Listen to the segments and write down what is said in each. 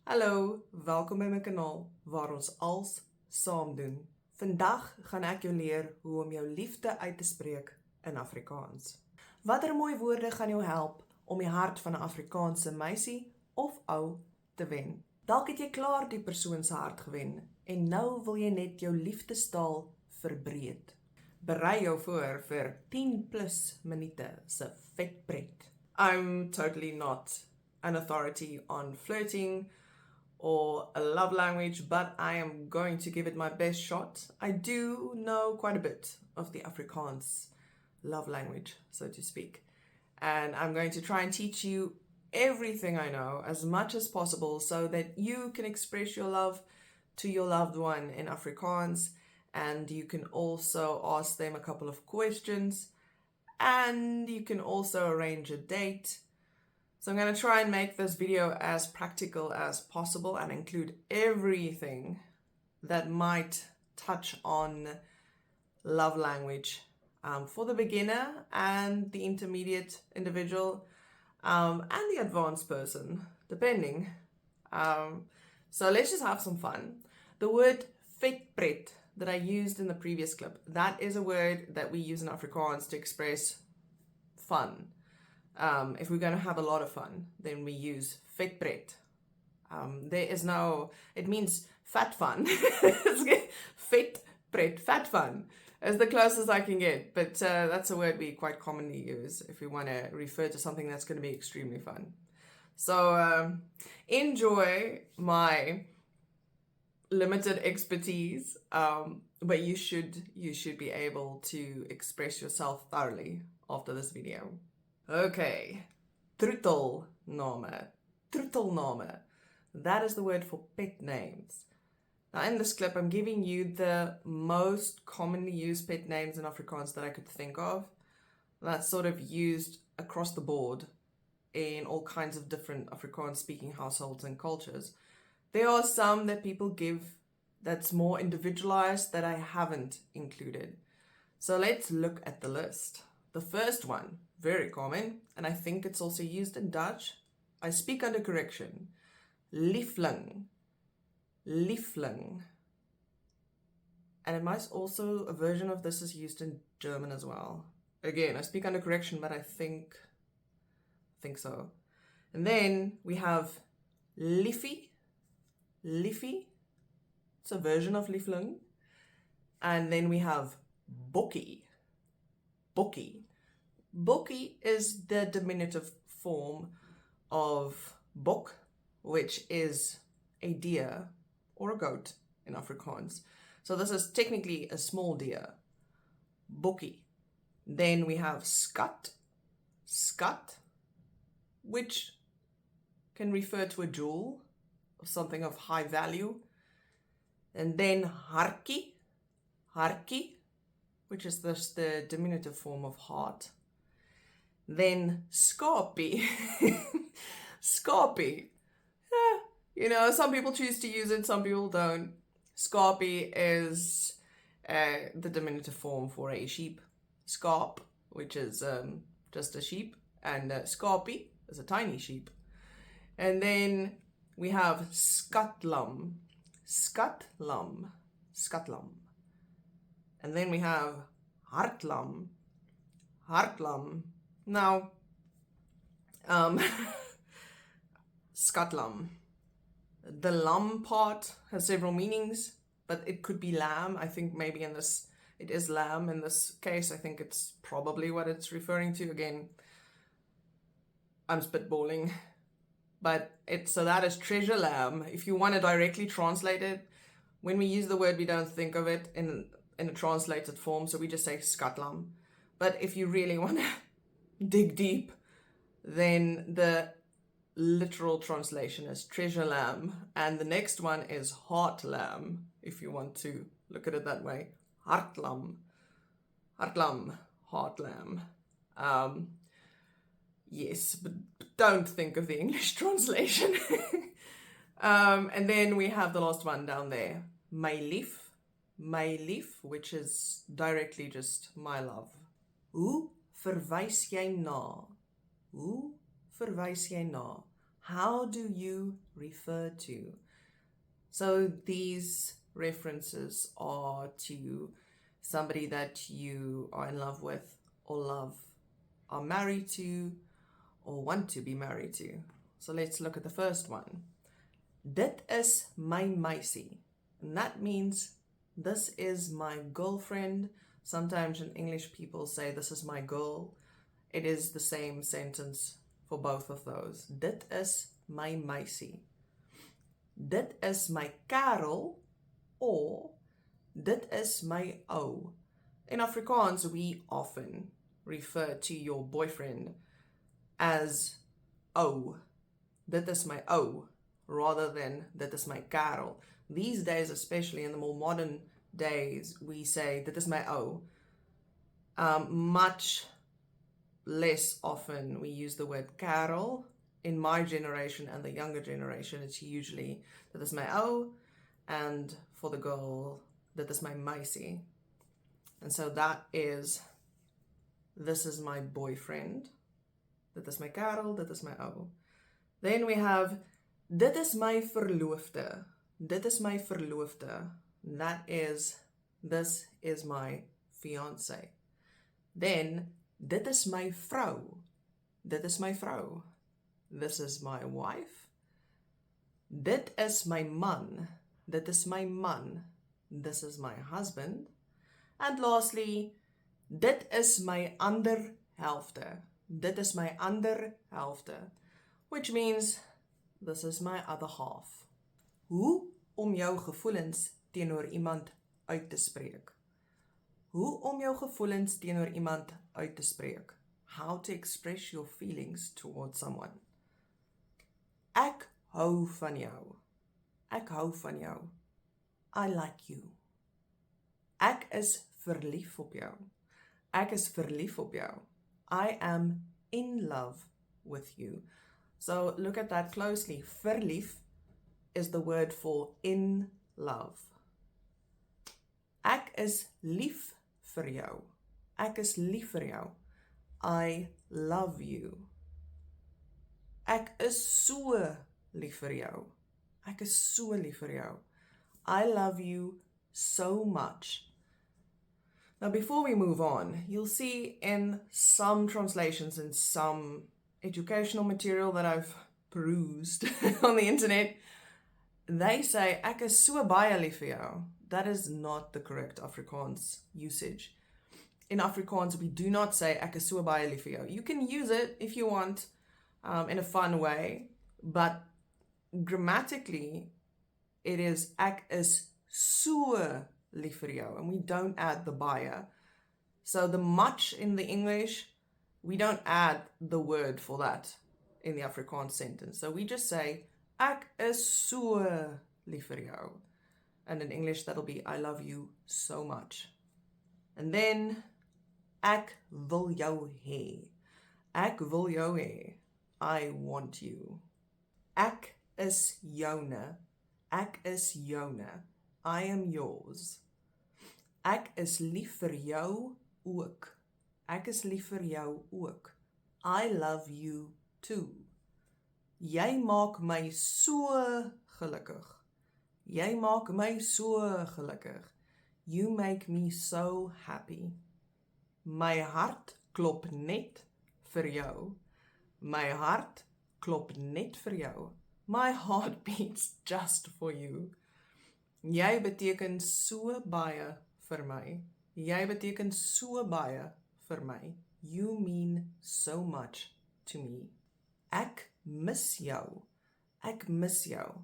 Hallo, welkom by my kanaal waar ons als saam doen. Vandag gaan ek jou leer hoe om jou liefde uit te spreek in Afrikaans. Watter mooi woorde gaan jou help om die hart van 'n Afrikaanse meisie of ou te wen? Dalk het jy klaar die persoon se hart gewen en nou wil jy net jou liefdestaal verbreed. Berei jou voor vir 10+ minute se vetpret. I'm totally not an authority on flirting or a love language, but I am going to give it my best shot. I do know quite a bit of the Afrikaans love language, so to speak. And I'm going to try and teach you everything I know as much as possible so that you can express your love to your loved one in Afrikaans, and you can also ask them a couple of questions, and you can also arrange a date. So I'm going to try and make this video as practical as possible and include everything that might touch on love language for the beginner and the intermediate individual and the advanced person, depending. So let's just have some fun. The word vetpret that I used in the previous clip, that is a word that we use in Afrikaans to express fun. If we're going to have a lot of fun, then we use vetpret. It means fat fun. Vetpret, fat fun is the closest I can get. But that's a word we quite commonly use if we want to refer to something that's going to be extremely fun. So enjoy my limited expertise, but you should be able to express yourself thoroughly after this video. Okay, troetelname. Troetelname. That is the word for pet names. Now in this clip, I'm giving you the most commonly used pet names in Afrikaans that I could think of. That's sort of used across the board in all kinds of different Afrikaans-speaking households and cultures. There are some that people give that's more individualized that I haven't included. So let's look at the list. The first one, very common, and I think it's also used in Dutch. I speak under correction. Liefling. Liefling. And it might also, a version of this is used in German as well. Again, I speak under correction, but I think so. And then we have liefie. Liefie. It's a version of liefling. And then we have bokkie. Bokkie. Bokkie is the diminutive form of bok, which is a deer or a goat in Afrikaans. So this is technically a small deer. Bokkie. Then we have skat. Skat, which can refer to a jewel or something of high value. And then hartjie. Hartjie, which is the diminutive form of heart. Then skapie. Skapie. Some people choose to use it, some people don't. Skapie is the diminutive form for a sheep. Skaap, which is just a sheep, and skapie is a tiny sheep. And then we have skatlam. Skatlam. Skatlam. And then we have hartlam. Hartlam. Now, skatlam. The lam part has several meanings, but it could be lamb. I think maybe it is lamb in this case. I think it's probably what it's referring to. Again, I'm spitballing. But so that is treasure lamb. If you want to directly translate it, when we use the word, we don't think of it in a translated form, so we just say skatlam. But if you really want to dig deep, then the literal translation is treasure lamb, and the next one is heart lamb, if you want to look at it that way. Hartlam. Hartlam. Heart lamb. Yes, but don't think of the English translation. And then we have the last one down there. My lief. My lief, which is directly just my love. Hoe verwys jy na? Hoe verwys jy na? How do you refer to? So these references are to somebody that you are in love with or are married to or want to be married to. So let's look at the first one. Dit is my meisie. And that means this is my girlfriend. Sometimes in English people say this is my girl. It is the same sentence for both of those. Dit is my meisie. Dit is my kerel or dit is my ou. In Afrikaans, we often refer to your boyfriend as ou. Dit is my ou, rather than dit is my kerel. These days, especially in the more modern days, we say dit is my ou. Much less often we use the word kerel. In my generation and the younger generation, it's usually dit is my ou, and for the girl, dit is my meisie. And so that is, this is my boyfriend. Dit is my kerel, dit is my ou. Then we have, dit is my verloofde. Dit is my verloofde. That is, this is my fiancé. Then, dit is my vrou. Dit is my vrou. This is my wife. Dit is my man. Dit is my man. This is my husband. And lastly, dit is my ander helfte. Dit is my ander helfte. Which means, this is my other half. Hoe om jou gevoelens teenoor iemand uit te spreek? Hoe om jou gevoelens teenoor iemand uit te spreek? How to express your feelings towards someone. Ek hou van jou. Ek hou van jou. I like you. Ek is verlief op jou. Ek is verlief op jou. I am in love with you. So look at that closely. Verlief is the word for in love. Ek is lief vir jou. Ek is lief vir jou. I love you. Ek is so lief vir jou. Ek is so lief vir jou. I love you so much. Now, before we move on, you'll see in some translations and some educational material that I've perused on the internet, they say, ek is so baie lief vir jou. That is not the correct Afrikaans usage. In Afrikaans, we do not say, ek is so baie lief vir jou. You can use it if you want in a fun way, but grammatically, it is, ek is so lief vir jou, and we don't add the baie. So the much in the English, we don't add the word for that in the Afrikaans sentence. So we just say, ek is so lief vir jou. And in English, that'll be, I love you so much. And then, ek wil jou hê. Ek wil jou hê. I want you. Ek is joune. Ek is joune. I am yours. Ek is lief vir jou ook. Ek is lief vir jou ook. I love you too. Jy maak my so gelukkig. Jy maak my so gelukkig. You make me so happy. My hart klop net vir jou. My hart klop net vir jou. My heart beats just for you. Jy beteken so baie vir my. Jy beteken so baie vir my. You mean so much to me. Ek mis jou. Ek mis jou.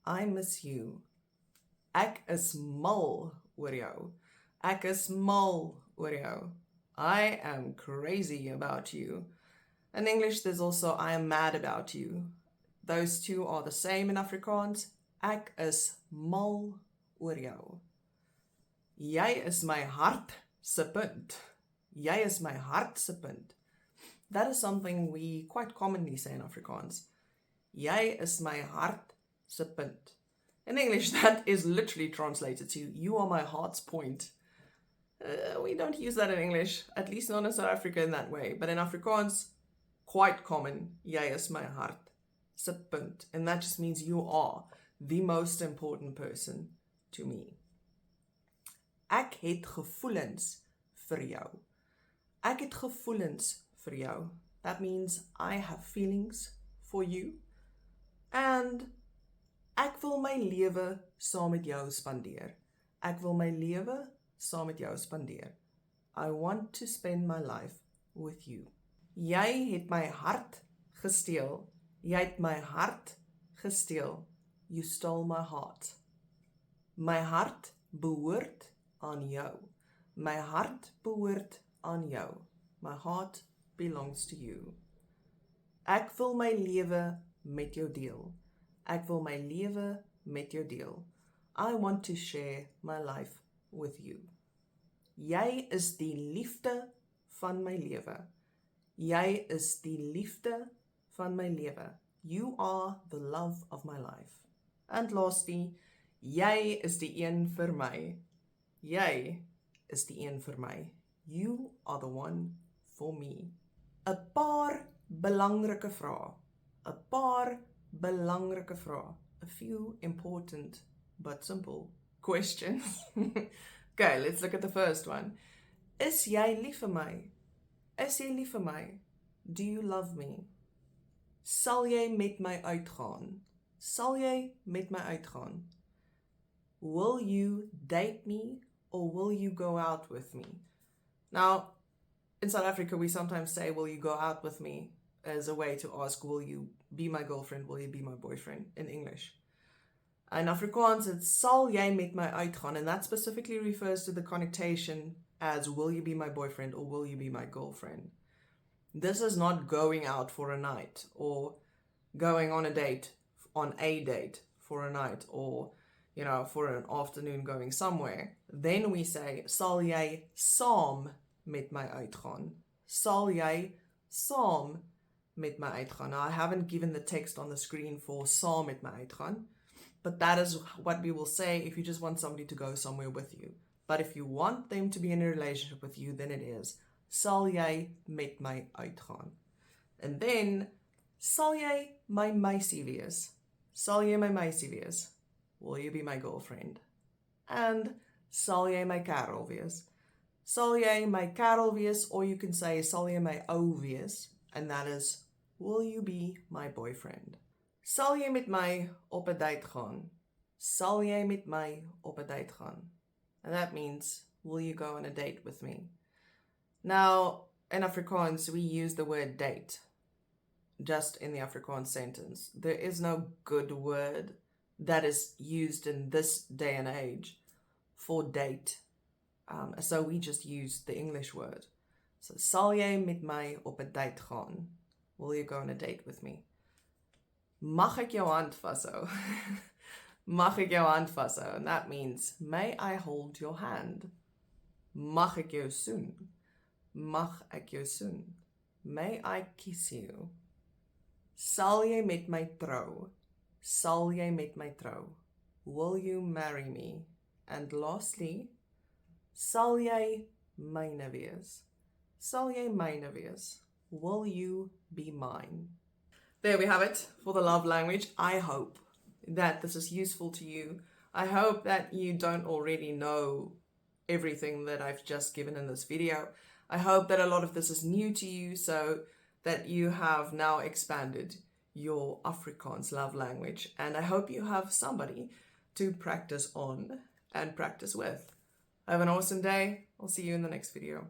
I miss you. Ek is mal oor jou. Ek is mal oor jou. I am crazy about you. In English, there's also I am mad about you. Those two are the same in Afrikaans. Ek is mal oor jou. Jy is my hart se punt. Jy is my hart se punt. That is something we quite commonly say in Afrikaans. Jy is my hart se punt. In English, that is literally translated to, you are my heart's point. We don't use that in English, at least not in South Africa in that way. But in Afrikaans, quite common, jy is my hart se punt. And that just means you are the most important person to me. Ek het gevoelens vir jou. Ek het gevoelens vir jou. That means I have feelings for you. And ek wil my lewe saam met jou spandeer. Ek wil my lewe saam met jou spandeer. I want to spend my life with you. Jy het my hart gesteel. Jy het my hart gesteel. You stole my heart. My hart behoort aan jou. My hart behoort aan jou. My heart belongs to you. Ek wil my lewe met jou deel. Ek wil my lewe met jou deel. I want to share my life with you. Jy is die liefde van my lewe. Jy is die liefde van my lewe. You are the love of my life. And lastly, jy is die een vir my. Jy is die een vir my. You are the one for me. 'n Paar belangrike vrae. 'n Paar belangrike vrae. A few important but simple questions. Okay, let's look at the first one. Is jy lief vir my? Is jy lief vir my? Do you love me? Sal jy met my uitgaan? Sal jy met my uitgaan? Will you date me or will you go out with me? Now, in South Africa, we sometimes say, will you go out with me? As a way to ask, will you be my girlfriend? Will you be my boyfriend? In English. In Afrikaans, it's sal jy met my uitgaan, and that specifically refers to the connotation as will you be my boyfriend or will you be my girlfriend? This is not going out for a night or going on a date for a night or, for an afternoon going somewhere. Then we say, sal jy saam met my uitgaan? Sal jy saam met my uitgaan? Now, I haven't given the text on the screen for saam met my uitgaan, but that is what we will say if you just want somebody to go somewhere with you. But if you want them to be in a relationship with you, then it is, sal jy met my uitgaan? And then, sal jy my meisie wees? Sal jy my meisie wees? Will you be my girlfriend? And sal jy my kerel wees? Sal jy my kerel wees, or you can say, sal jy my ou wees? And that is, will you be my boyfriend? Sal jy met my op 'n date gaan? Sal jy met my op 'n date gaan? And that means, will you go on a date with me? Now, in Afrikaans, we use the word date just in the Afrikaans sentence. There is no good word that is used in this day and age for date. So we just use the English word. So, sal jy met my op 'n date gaan? Will you go on a date with me? Mag ek jou hand vashou? Mag ek jou hand vashou? And that means, may I hold your hand? Mag ek jou soen? Mag ek jou soen? May I kiss you? Sal jy met my trou? Sal jy met my trou? Will you marry me? And lastly, sal jy myne wees? Sal jy myne wees? Will you be mine? There we have it for the love language. I hope that this is useful to you. I hope that you don't already know everything that I've just given in this video. I hope that a lot of this is new to you, so that you have now expanded your Afrikaans love language. And I hope you have somebody to practice on and practice with. Have an awesome day. I'll see you in the next video.